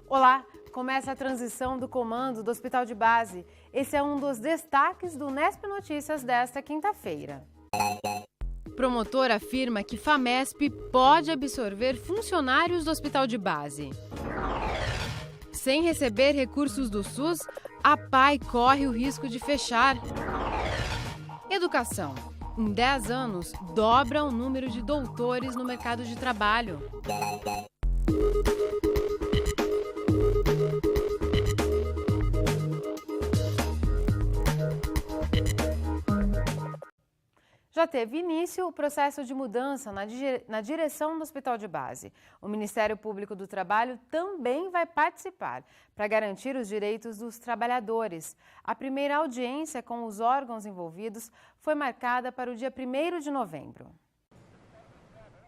Olá, começa a transição do comando do Hospital de Base. Esse é um dos destaques do Nesp Notícias desta quinta-feira. Promotor afirma que FAMESP pode absorver funcionários do Hospital de Base. Sem receber recursos do SUS, a PAI corre o risco de fechar. Educação. Em 10 anos, dobra o número de doutores no mercado de trabalho. Já teve início o processo de mudança na direção do Hospital de Base. O Ministério Público do Trabalho também vai participar para garantir os direitos dos trabalhadores. A primeira audiência com os órgãos envolvidos foi marcada para o dia 1º de novembro.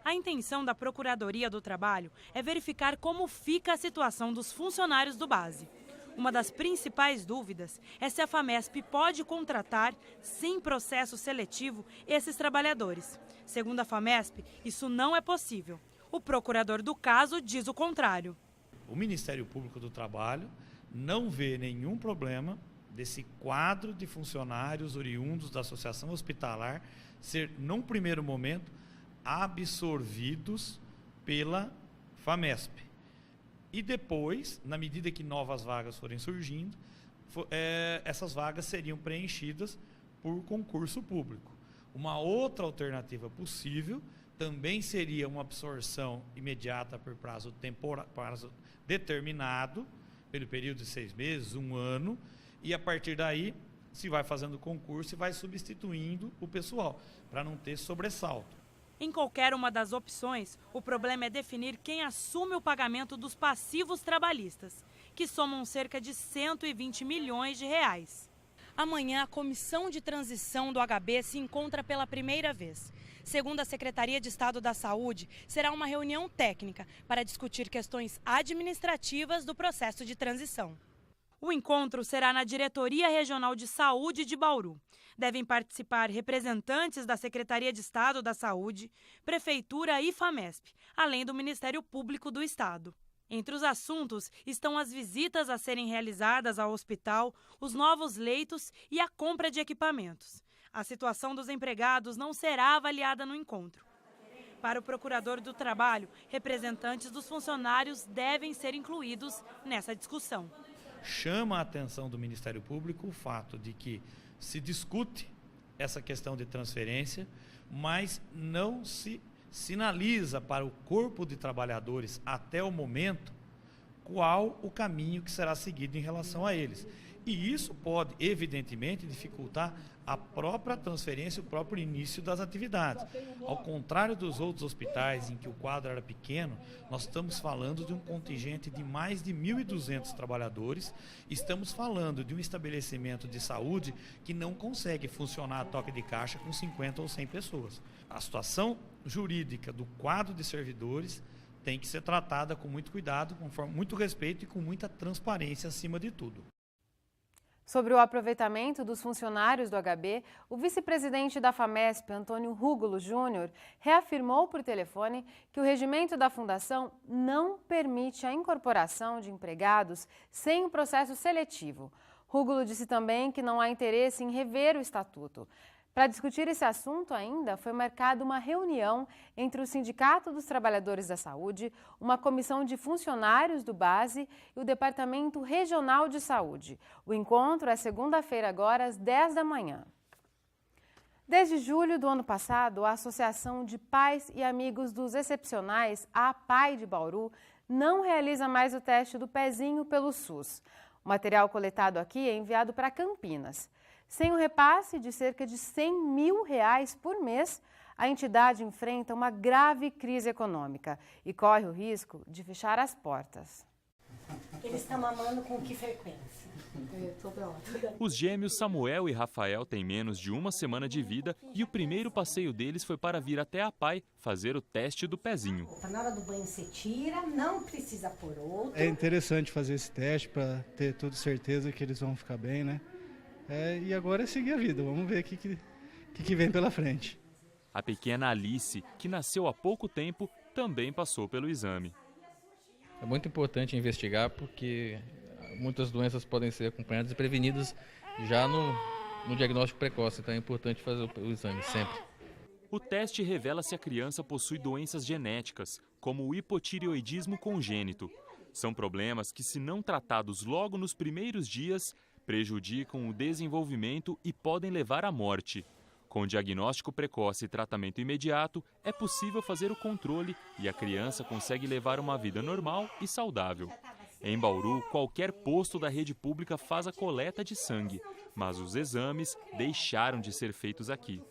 A intenção da Procuradoria do Trabalho é verificar como fica a situação dos funcionários do Base. Uma das principais dúvidas é se a FAMESP pode contratar, sem processo seletivo, esses trabalhadores. Segundo a FAMESP, isso não é possível. O procurador do caso diz o contrário. O Ministério Público do Trabalho não vê nenhum problema desse quadro de funcionários oriundos da Associação Hospitalar ser, num primeiro momento, absorvidos pela FAMESP. E depois, na medida que novas vagas forem surgindo, essas vagas seriam preenchidas por concurso público. Uma outra alternativa possível também seria uma absorção imediata por prazo determinado, pelo período de 6 meses, 1 ano, e a partir daí se vai fazendo concurso e vai substituindo o pessoal, para não ter sobressalto. Em qualquer uma das opções, o problema é definir quem assume o pagamento dos passivos trabalhistas, que somam cerca de 120 milhões de reais. Amanhã, a Comissão de Transição do HB se encontra pela primeira vez. Segundo a Secretaria de Estado da Saúde, será uma reunião técnica para discutir questões administrativas do processo de transição. O encontro será na Diretoria Regional de Saúde de Bauru. Devem participar representantes da Secretaria de Estado da Saúde, Prefeitura e FAMESP, além do Ministério Público do Estado. Entre os assuntos estão as visitas a serem realizadas ao hospital, os novos leitos e a compra de equipamentos. A situação dos empregados não será avaliada no encontro. Para o Procurador do Trabalho, representantes dos funcionários devem ser incluídos nessa discussão. Chama a atenção do Ministério Público o fato de que se discute essa questão de transferência, mas não se sinaliza para o corpo de trabalhadores até o momento qual o caminho que será seguido em relação a eles. E isso pode, evidentemente, dificultar a própria transferência, o próprio início das atividades. Ao contrário dos outros hospitais em que o quadro era pequeno, nós estamos falando de um contingente de mais de 1.200 trabalhadores, estamos falando de um estabelecimento de saúde que não consegue funcionar a toque de caixa com 50 ou 100 pessoas. A situação jurídica do quadro de servidores tem que ser tratada com muito cuidado, com muito respeito e com muita transparência acima de tudo. Sobre o aproveitamento dos funcionários do HB, o vice-presidente da FAMESP, Antônio Rúgulo Júnior, reafirmou por telefone que o regimento da Fundação não permite a incorporação de empregados sem um processo seletivo. Rúgulo disse também que não há interesse em rever o estatuto. Para discutir esse assunto ainda, foi marcada uma reunião entre o Sindicato dos Trabalhadores da Saúde, uma comissão de funcionários do Base e o Departamento Regional de Saúde. O encontro é segunda-feira agora, às 10 da manhã. Desde julho do ano passado, a Associação de Pais e Amigos dos Excepcionais, a PAI de Bauru, não realiza mais o teste do pezinho pelo SUS. O material coletado aqui é enviado para Campinas. Sem o repasse de cerca de R$100 mil por mês, a entidade enfrenta uma grave crise econômica e corre o risco de fechar as portas. Eles estão mamando com que frequência? Os gêmeos Samuel e Rafael têm menos de 1 semana de vida e o primeiro passeio deles foi para vir até a PAI fazer o teste do pezinho. Na hora do banho você tira, não precisa pôr outro. É interessante fazer esse teste para ter toda certeza que eles vão ficar bem, né? E agora é seguir a vida, vamos ver o que vem pela frente. A pequena Alice, que nasceu há pouco tempo, também passou pelo exame. É muito importante investigar porque muitas doenças podem ser acompanhadas e prevenidas já no diagnóstico precoce, então é importante fazer o exame sempre. O teste revela se a criança possui doenças genéticas, como o hipotireoidismo congênito. São problemas que, se não tratados logo nos primeiros dias, prejudicam o desenvolvimento e podem levar à morte. Com diagnóstico precoce e tratamento imediato, é possível fazer o controle e a criança consegue levar uma vida normal e saudável. Em Bauru, qualquer posto da rede pública faz a coleta de sangue, mas os exames deixaram de ser feitos aqui.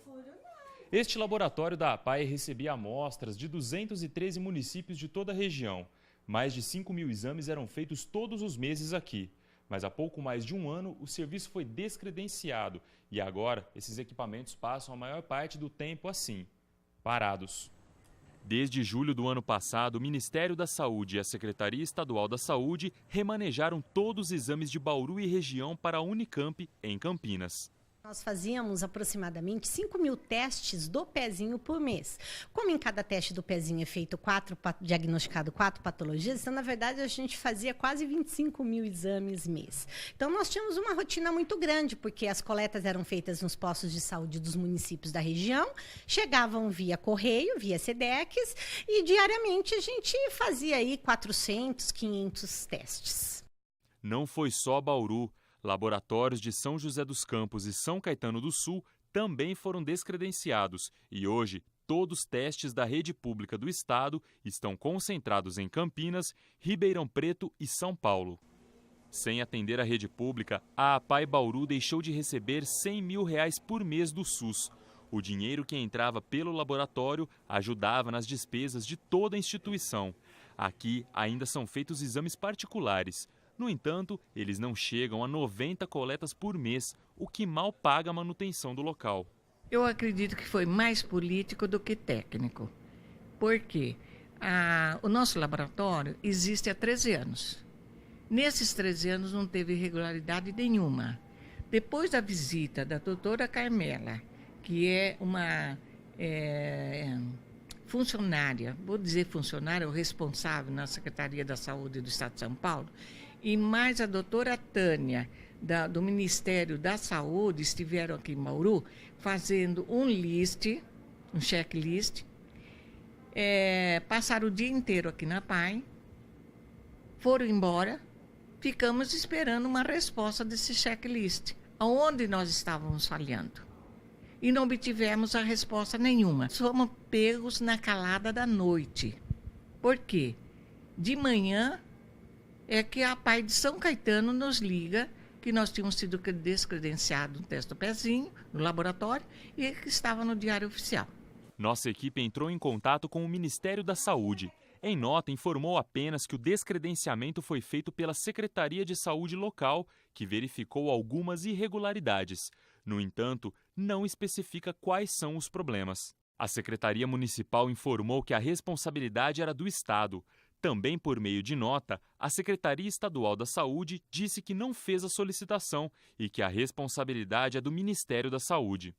Este laboratório da APAE recebia amostras de 213 municípios de toda a região. Mais de 5.000 exames eram feitos todos os meses aqui. Mas há pouco mais de um ano, o serviço foi descredenciado e agora esses equipamentos passam a maior parte do tempo assim, parados. Desde julho do ano passado, o Ministério da Saúde e a Secretaria Estadual da Saúde remanejaram todos os exames de Bauru e região para a Unicamp, em Campinas. Nós fazíamos aproximadamente 5.000 testes do pezinho por mês. Como em cada teste do pezinho é feito diagnosticado 4 patologias, então, na verdade, a gente fazia quase 25.000 exames mês. Então, nós tínhamos uma rotina muito grande, porque as coletas eram feitas nos postos de saúde dos municípios da região, chegavam via correio, via SEDEX, e diariamente a gente fazia aí 400, 500 testes. Não foi só Bauru. Laboratórios de São José dos Campos e São Caetano do Sul também foram descredenciados e hoje todos os testes da rede pública do estado estão concentrados em Campinas, Ribeirão Preto e São Paulo. Sem atender a rede pública, a APAE Bauru deixou de receber R$100 mil por mês do SUS. O dinheiro que entrava pelo laboratório ajudava nas despesas de toda a instituição. Aqui ainda são feitos exames particulares. No entanto, eles não chegam a 90 coletas por mês, o que mal paga a manutenção do local. Eu acredito que foi mais político do que técnico. Por quê? O nosso laboratório existe há 13 anos. Nesses 13 anos não teve irregularidade nenhuma. Depois da visita da doutora Carmela, que é uma funcionária, vou dizer funcionária, ou responsável na Secretaria da Saúde do Estado de São Paulo, e mais a doutora Tânia, do Ministério da Saúde, estiveram aqui em Bauru, fazendo um checklist, passaram o dia inteiro aqui na APAE, foram embora, ficamos esperando uma resposta desse checklist, aonde nós estávamos falhando. E não obtivemos a resposta nenhuma. Fomos pegos na calada da noite. Por quê? De manhã, é que a APAE de São Caetano nos liga que nós tínhamos sido descredenciados no teste do pezinho, no laboratório, e que estava no Diário Oficial. Nossa equipe entrou em contato com o Ministério da Saúde. Em nota, informou apenas que o descredenciamento foi feito pela Secretaria de Saúde local, que verificou algumas irregularidades. No entanto, não especifica quais são os problemas. A Secretaria Municipal informou que a responsabilidade era do Estado. Também por meio de nota, a Secretaria Estadual da Saúde disse que não fez a solicitação e que a responsabilidade é do Ministério da Saúde.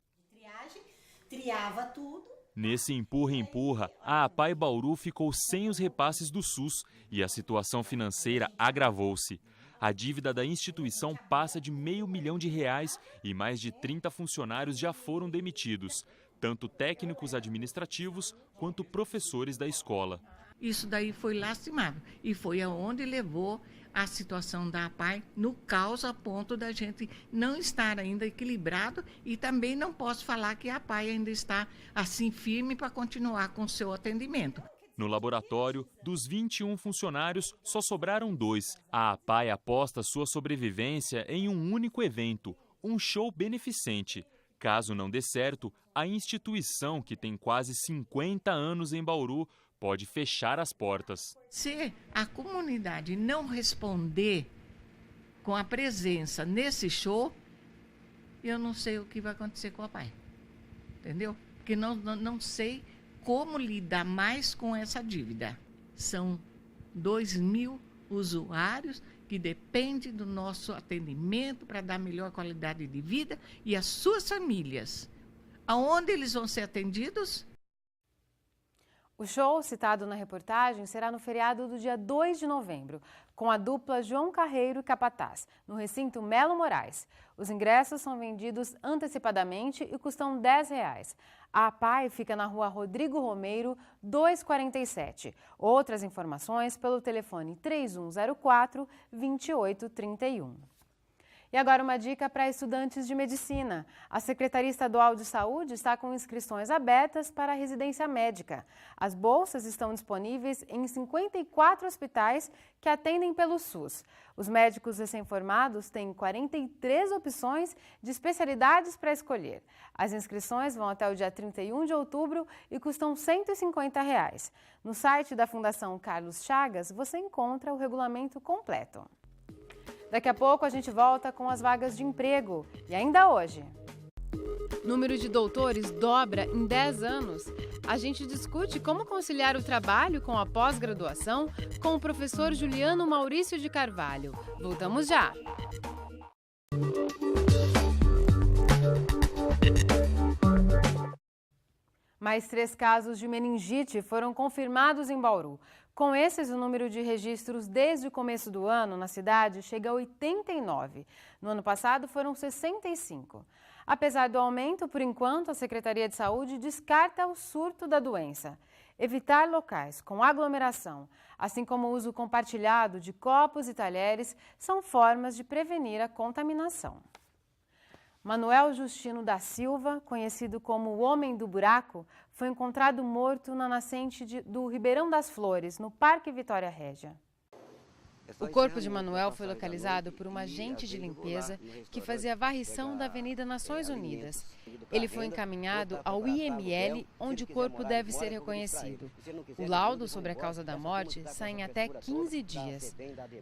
Triava tudo. Nesse empurra-empurra, a APAE Bauru ficou sem os repasses do SUS e a situação financeira agravou-se. A dívida da instituição passa de R$500 mil e mais de 30 funcionários já foram demitidos, tanto técnicos administrativos quanto professores da escola. Isso daí foi lastimável e foi aonde levou a situação da APAE no caos a ponto da gente não estar ainda equilibrado e também não posso falar que a APAE ainda está assim firme para continuar com o seu atendimento. No laboratório, dos 21 funcionários, só sobraram 2. A APAE aposta sua sobrevivência em um único evento, um show beneficente. Caso não dê certo, a instituição, que tem quase 50 anos em Bauru, pode fechar as portas. Se a comunidade não responder com a presença nesse show, eu não sei o que vai acontecer com a APAE. Entendeu? Porque não sei como lidar mais com essa dívida. São 2.000 usuários que dependem do nosso atendimento para dar melhor qualidade de vida e as suas famílias. Aonde eles vão ser atendidos? O show, citado na reportagem, será no feriado do dia 2 de novembro, com a dupla João Carreiro e Capataz, no recinto Melo Moraes. Os ingressos são vendidos antecipadamente e custam R$10. A APAE fica na rua Rodrigo Romeiro, 247. Outras informações pelo telefone 3104-2831. E agora uma dica para estudantes de medicina. A Secretaria Estadual de Saúde está com inscrições abertas para a residência médica. As bolsas estão disponíveis em 54 hospitais que atendem pelo SUS. Os médicos recém-formados têm 43 opções de especialidades para escolher. As inscrições vão até o dia 31 de outubro e custam R$150. No site da Fundação Carlos Chagas, você encontra o regulamento completo. Daqui a pouco a gente volta com as vagas de emprego. E ainda hoje. Número de doutores dobra em 10 anos. A gente discute como conciliar o trabalho com a pós-graduação com o professor Juliano Maurício de Carvalho. Voltamos já. Mais 3 casos de meningite foram confirmados em Bauru. Com esses, o número de registros desde o começo do ano na cidade chega a 89. No ano passado, foram 65. Apesar do aumento, por enquanto, a Secretaria de Saúde descarta o surto da doença. Evitar locais com aglomeração, assim como o uso compartilhado de copos e talheres, são formas de prevenir a contaminação. Manuel Justino da Silva, conhecido como o Homem do Buraco, foi encontrado morto na nascente do Ribeirão das Flores, no Parque Vitória Régia. O corpo de Manuel foi localizado por uma agente de limpeza que fazia varrição da Avenida Nações Unidas. Ele foi encaminhado ao IML, onde o corpo deve ser reconhecido. O laudo sobre a causa da morte sai em até 15 dias.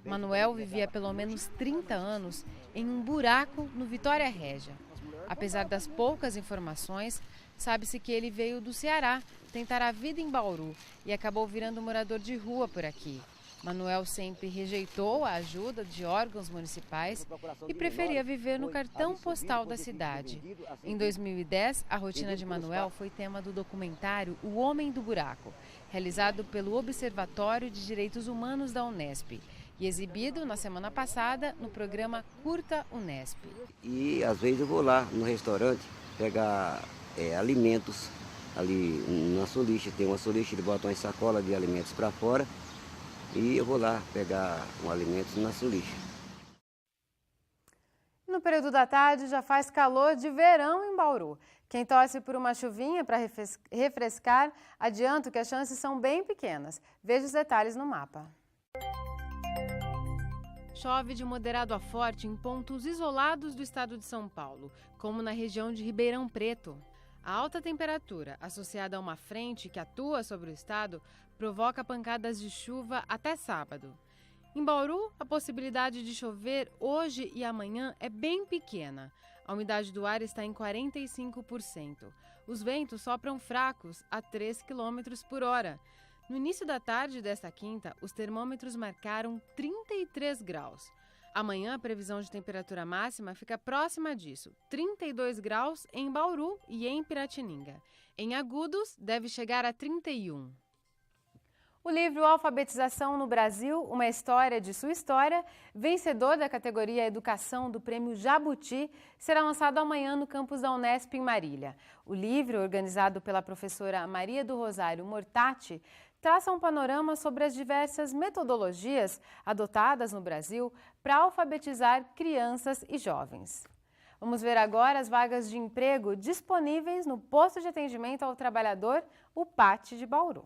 Manuel vivia há pelo menos 30 anos em um buraco no Vitória Régia. Apesar das poucas informações, sabe-se que ele veio do Ceará tentar a vida em Bauru e acabou virando morador de rua por aqui. Manuel sempre rejeitou a ajuda de órgãos municipais e preferia viver no cartão postal da cidade. Em 2010, a rotina de Manuel foi tema do documentário O Homem do Buraco, realizado pelo Observatório de Direitos Humanos da Unesp e exibido na semana passada no programa Curta Unesp. E às vezes eu vou lá no restaurante pegar alimentos ali na Soliche, tem uma Soliche, ele bota uma sacola de alimentos para fora. E eu vou lá pegar um alimento na Soliche. No período da tarde já faz calor de verão em Bauru. Quem torce por uma chuvinha para refrescar, adianto que as chances são bem pequenas. Veja os detalhes no mapa. Chove de moderado a forte em pontos isolados do estado de São Paulo, como na região de Ribeirão Preto. A alta temperatura, associada a uma frente que atua sobre o estado, provoca pancadas de chuva até sábado. Em Bauru, a possibilidade de chover hoje e amanhã é bem pequena. A umidade do ar está em 45%. Os ventos sopram fracos a 3 km por hora. No início da tarde desta quinta, os termômetros marcaram 33 graus. Amanhã, a previsão de temperatura máxima fica próxima disso, 32 graus em Bauru e em Piratininga. Em Agudos, deve chegar a 31. O livro Alfabetização no Brasil, uma história de sua história, vencedor da categoria Educação do Prêmio Jabuti, será lançado amanhã no campus da Unesp em Marília. O livro, organizado pela professora Maria do Rosário Mortati, traça um panorama sobre as diversas metodologias adotadas no Brasil para alfabetizar crianças e jovens. Vamos ver agora as vagas de emprego disponíveis no Posto de Atendimento ao Trabalhador, o PAT de Bauru.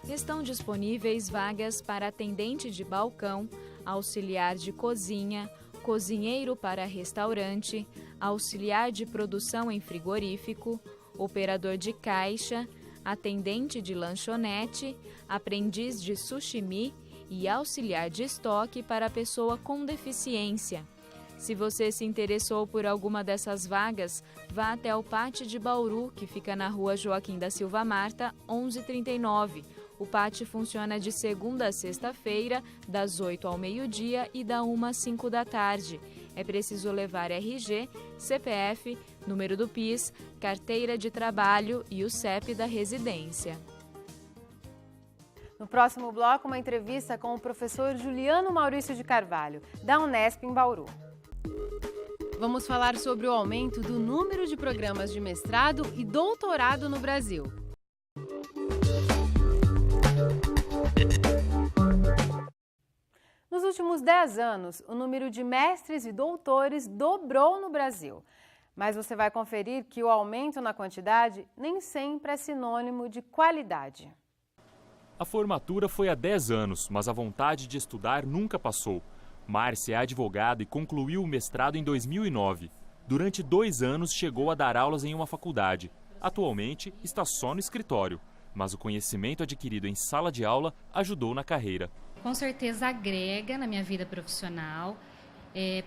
Estão disponíveis vagas para atendente de balcão, auxiliar de cozinha, cozinheiro para restaurante, auxiliar de produção em frigorífico, operador de caixa, atendente de lanchonete, aprendiz de sushimi e auxiliar de estoque para pessoa com deficiência. Se você se interessou por alguma dessas vagas, vá até o PAT de Bauru, que fica na rua Joaquim da Silva Marta, 1139. O PAT funciona de segunda a sexta-feira, das 8 ao meio-dia e da 1 às 5 da tarde. É preciso levar RG, CPF, número do PIS, carteira de trabalho e o CEP da residência. No próximo bloco, uma entrevista com o professor Juliano Maurício de Carvalho, da Unesp em Bauru. Vamos falar sobre o aumento do número de programas de mestrado e doutorado no Brasil. Nos últimos 10 anos, o número de mestres e doutores dobrou no Brasil. Mas você vai conferir que o aumento na quantidade nem sempre é sinônimo de qualidade. A formatura foi há 10 anos, mas a vontade de estudar nunca passou. Márcia é advogada e concluiu o mestrado em 2009. Durante 2 anos chegou a dar aulas em uma faculdade. Atualmente está só no escritório, mas o conhecimento adquirido em sala de aula ajudou na carreira. Com certeza agrega na minha vida profissional,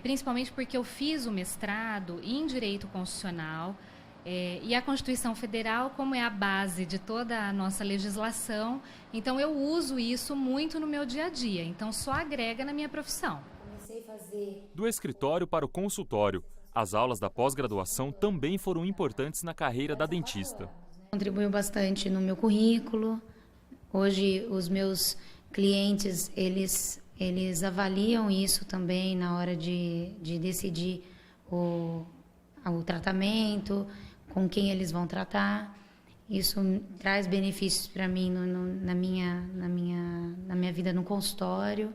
principalmente porque eu fiz o mestrado em Direito Constitucional e a Constituição Federal, como é a base de toda a nossa legislação, então eu uso isso muito no meu dia a dia, então só agrega na minha profissão. Do escritório para o consultório, as aulas da pós-graduação também foram importantes na carreira da dentista. Contribuiu bastante no meu currículo. Hoje os meus clientes, eles avaliam isso também na hora de decidir o tratamento, com quem eles vão tratar. Isso traz benefícios para mim na minha vida no consultório,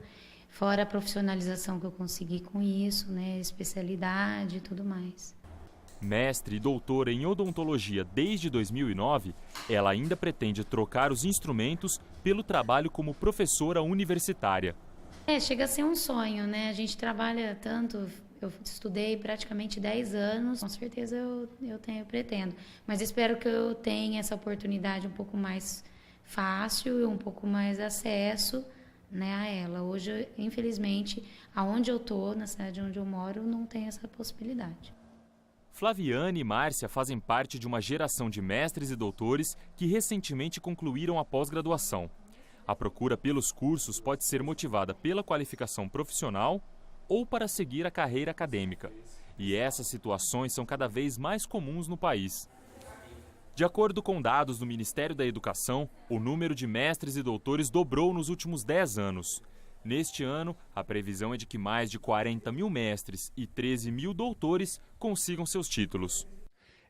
fora a profissionalização que eu consegui com isso, né, especialidade e tudo mais. Mestre e doutora em odontologia desde 2009, ela ainda pretende trocar os instrumentos pelo trabalho como professora universitária. Chega a ser um sonho, né? A gente trabalha tanto, eu estudei praticamente 10 anos, com certeza eu pretendo. Mas espero que eu tenha essa oportunidade um pouco mais fácil e um pouco mais acesso, né, a ela. Hoje, infelizmente, aonde eu estou, na cidade onde eu moro, não tem essa possibilidade. Flaviane e Márcia fazem parte de uma geração de mestres e doutores que recentemente concluíram a pós-graduação. A procura pelos cursos pode ser motivada pela qualificação profissional ou para seguir a carreira acadêmica. E essas situações são cada vez mais comuns no país. De acordo com dados do Ministério da Educação, o número de mestres e doutores dobrou nos últimos 10 anos. Neste ano, a previsão é de que mais de 40 mil mestres e 13 mil doutores consigam seus títulos.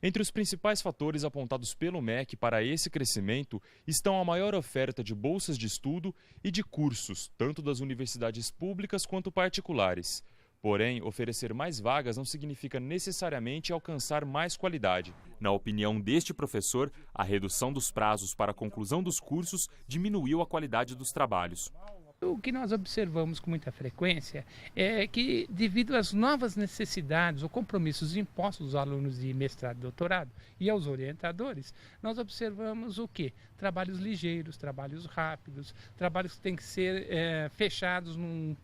Entre os principais fatores apontados pelo MEC para esse crescimento estão a maior oferta de bolsas de estudo e de cursos, tanto das universidades públicas quanto particulares. Porém, oferecer mais vagas não significa necessariamente alcançar mais qualidade. Na opinião deste professor, a redução dos prazos para a conclusão dos cursos diminuiu a qualidade dos trabalhos. O que nós observamos com muita frequência é que, devido às novas necessidades ou compromissos impostos aos alunos de mestrado e doutorado e aos orientadores, nós observamos o quê? Trabalhos ligeiros, trabalhos rápidos, trabalhos que têm que ser fechados num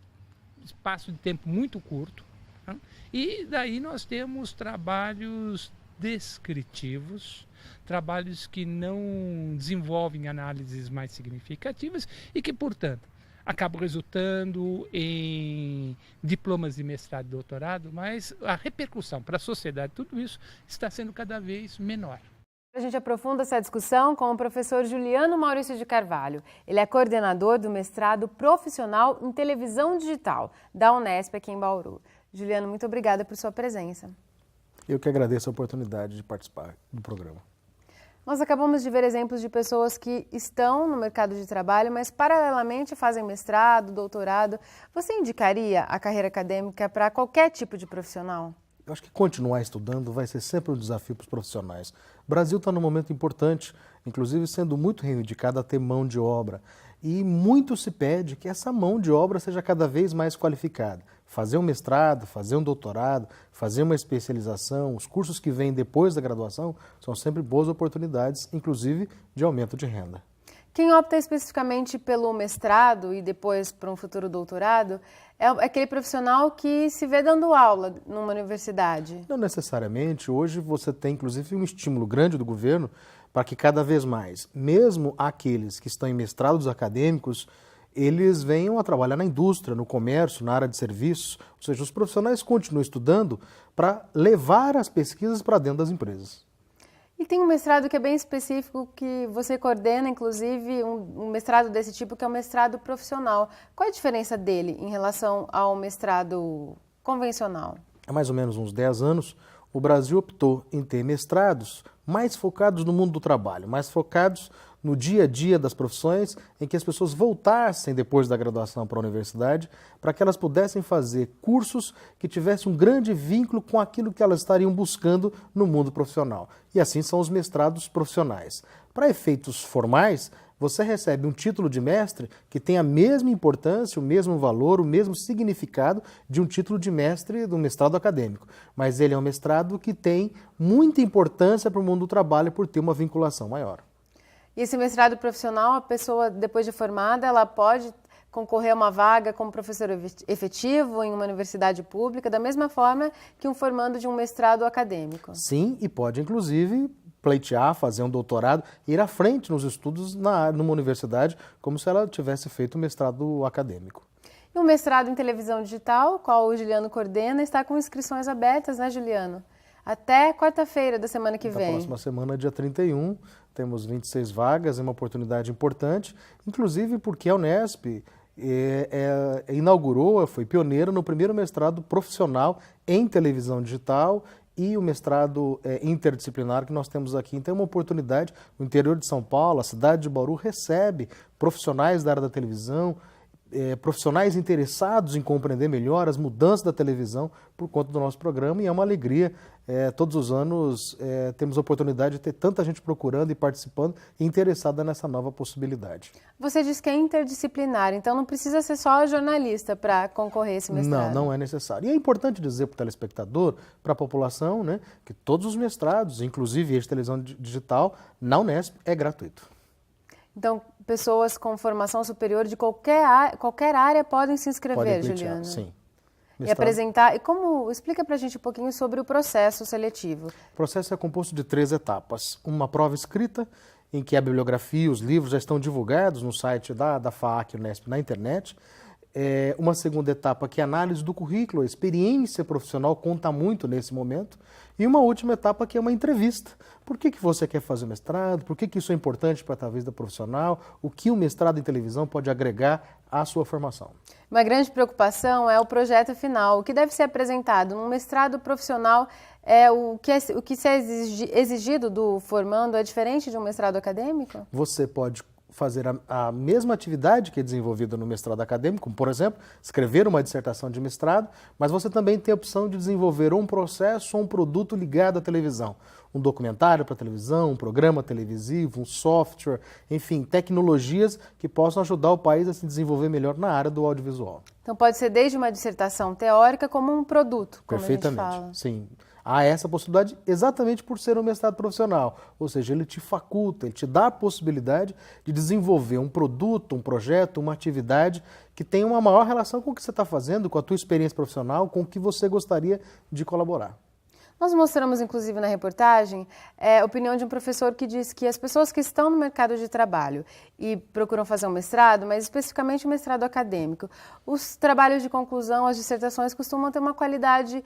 espaço de tempo muito curto. Né? E daí nós temos trabalhos descritivos, trabalhos que não desenvolvem análises mais significativas e que, portanto, acabam resultando em diplomas de mestrado e doutorado, mas a repercussão para a sociedade, tudo isso está sendo cada vez menor. A gente aprofunda essa discussão com o professor Juliano Maurício de Carvalho. Ele é coordenador do mestrado profissional em televisão digital da Unesp aqui em Bauru. Juliano, muito obrigada por sua presença. Eu que agradeço a oportunidade de participar do programa. Nós acabamos de ver exemplos de pessoas que estão no mercado de trabalho, mas paralelamente fazem mestrado, doutorado. Você indicaria a carreira acadêmica para qualquer tipo de profissional? Eu acho que continuar estudando vai ser sempre um desafio para os profissionais. O Brasil está num momento importante, inclusive sendo muito reivindicado a ter mão de obra. E muito se pede que essa mão de obra seja cada vez mais qualificada. Fazer um mestrado, fazer um doutorado, fazer uma especialização, os cursos que vêm depois da graduação são sempre boas oportunidades, inclusive de aumento de renda. Quem opta especificamente pelo mestrado e depois para um futuro doutorado é aquele profissional que se vê dando aula numa universidade? Não necessariamente. Hoje você tem, inclusive, um estímulo grande do governo para que cada vez mais, mesmo aqueles que estão em mestrados acadêmicos, eles venham a trabalhar na indústria, no comércio, na área de serviços, ou seja, os profissionais continuam estudando para levar as pesquisas para dentro das empresas. E tem um mestrado que é bem específico, que você coordena, inclusive, um mestrado desse tipo, que é o mestrado profissional. Qual é a diferença dele em relação ao mestrado convencional? Há mais ou menos uns 10 anos, o Brasil optou em ter mestrados mais focados no mundo do trabalho, mais focados no dia a dia das profissões, em que as pessoas voltassem depois da graduação para a universidade, para que elas pudessem fazer cursos que tivessem um grande vínculo com aquilo que elas estariam buscando no mundo profissional. E assim são os mestrados profissionais. Para efeitos formais, você recebe um título de mestre que tem a mesma importância, o mesmo valor, o mesmo significado de um título de mestre do mestrado acadêmico. Mas ele é um mestrado que tem muita importância para o mundo do trabalho por ter uma vinculação maior. E esse mestrado profissional, a pessoa, depois de formada, ela pode concorrer a uma vaga como professor efetivo em uma universidade pública, da mesma forma que um formando de um mestrado acadêmico? Sim, e pode, inclusive, pleitear, fazer um doutorado, ir à frente nos estudos numa universidade, como se ela tivesse feito um mestrado acadêmico. E o mestrado em televisão digital, qual o Juliano coordena, está com inscrições abertas, né, Juliano? Até quarta-feira da semana que vem. Na próxima semana, dia 31, temos 26 vagas, é uma oportunidade importante, inclusive porque a Unesp inaugurou, foi pioneira no primeiro mestrado profissional em televisão digital e o mestrado interdisciplinar que nós temos aqui. Então é uma oportunidade, o interior de São Paulo, a cidade de Bauru recebe profissionais da área da televisão, profissionais interessados em compreender melhor as mudanças da televisão por conta do nosso programa, e é uma alegria. Todos os anos temos a oportunidade de ter tanta gente procurando e participando e interessada nessa nova possibilidade. Você diz que é interdisciplinar, então não precisa ser só jornalista para concorrer a esse mestrado? Não é necessário. E é importante dizer para o telespectador, para a população, né, que todos os mestrados, inclusive este de televisão digital, na Unesp, é gratuito. Então, pessoas com formação superior de qualquer área podem se inscrever, Juliano? Sim. E apresentar. E explica para a gente um pouquinho sobre o processo seletivo. O processo é composto de 3 etapas. Uma prova escrita, em que a bibliografia e os livros já estão divulgados no site da FAAC Unesp na internet. Uma segunda etapa que é a análise do currículo, a experiência profissional conta muito nesse momento. E uma última etapa que é uma entrevista. Por que você quer fazer mestrado? Por que isso é importante para a tua vida profissional? O que o mestrado em televisão pode agregar à sua formação? Uma grande preocupação é o projeto final. O que deve ser apresentado num mestrado profissional, o que é exigido do formando é diferente de um mestrado acadêmico? Você pode fazer a mesma atividade que é desenvolvida no mestrado acadêmico, como, por exemplo, escrever uma dissertação de mestrado, mas você também tem a opção de desenvolver um processo ou um produto ligado à televisão. Um documentário para televisão, um programa televisivo, um software, enfim, tecnologias que possam ajudar o país a se desenvolver melhor na área do audiovisual. Então pode ser desde uma dissertação teórica como um produto, como Perfeitamente, a gente fala. Sim. Há essa possibilidade exatamente por ser um mestrado profissional, ou seja, ele te faculta, ele te dá a possibilidade de desenvolver um produto, um projeto, uma atividade que tenha uma maior relação com o que você está fazendo, com a tua experiência profissional, com o que você gostaria de colaborar. Nós mostramos, inclusive, na reportagem, a opinião de um professor que diz que as pessoas que estão no mercado de trabalho e procuram fazer um mestrado, mas especificamente um mestrado acadêmico, os trabalhos de conclusão, as dissertações costumam ter uma qualidade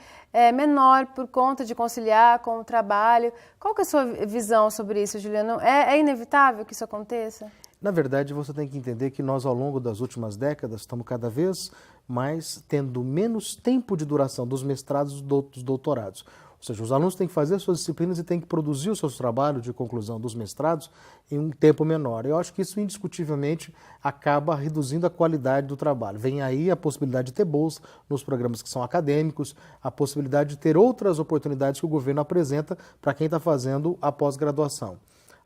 menor por conta de conciliar com o trabalho. Qual que é a sua visão sobre isso, Juliano? É inevitável que isso aconteça? Na verdade, você tem que entender que nós, ao longo das últimas décadas, estamos cada vez mais tendo menos tempo de duração dos mestrados e dos doutorados. Ou seja, os alunos têm que fazer suas disciplinas e têm que produzir os seus trabalhos de conclusão dos mestrados em um tempo menor. Eu acho que isso, indiscutivelmente, acaba reduzindo a qualidade do trabalho. Vem aí a possibilidade de ter bolsa nos programas que são acadêmicos, a possibilidade de ter outras oportunidades que o governo apresenta para quem está fazendo a pós-graduação.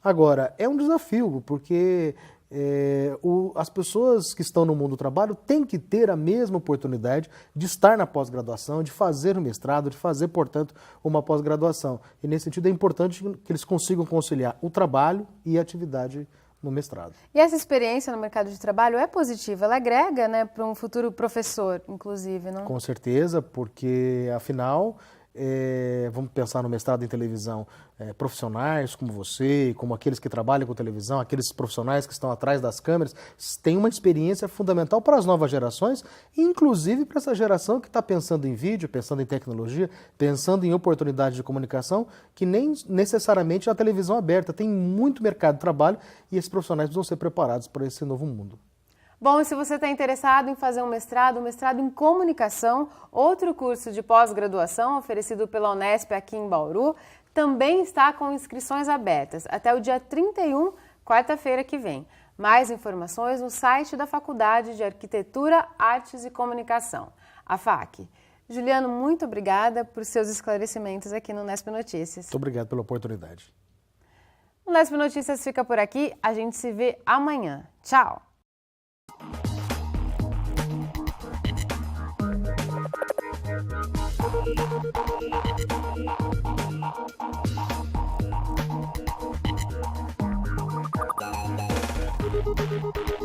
Agora, é um desafio, porque as pessoas que estão no mundo do trabalho têm que ter a mesma oportunidade de estar na pós-graduação, de fazer um mestrado, de fazer, portanto, uma pós-graduação. E, nesse sentido, é importante que eles consigam conciliar o trabalho e a atividade no mestrado. E essa experiência no mercado de trabalho é positiva, ela agrega, né, para um futuro professor, inclusive, não? Com certeza, porque, afinal, vamos pensar no mestrado em televisão, profissionais como você, como aqueles que trabalham com televisão, aqueles profissionais que estão atrás das câmeras, têm uma experiência fundamental para as novas gerações, inclusive para essa geração que está pensando em vídeo, pensando em tecnologia, pensando em oportunidades de comunicação, que nem necessariamente a televisão aberta, tem muito mercado de trabalho e esses profissionais precisam ser preparados para esse novo mundo. Bom, e se você está interessado em fazer um mestrado em comunicação, outro curso de pós-graduação oferecido pela Unesp aqui em Bauru, também está com inscrições abertas até o dia 31, quarta-feira que vem. Mais informações no site da Faculdade de Arquitetura, Artes e Comunicação, a FAC. Juliano, muito obrigada por seus esclarecimentos aqui no Unesp Notícias. Muito obrigado pela oportunidade. O Unesp Notícias fica por aqui, a gente se vê amanhã. Tchau! Thank you.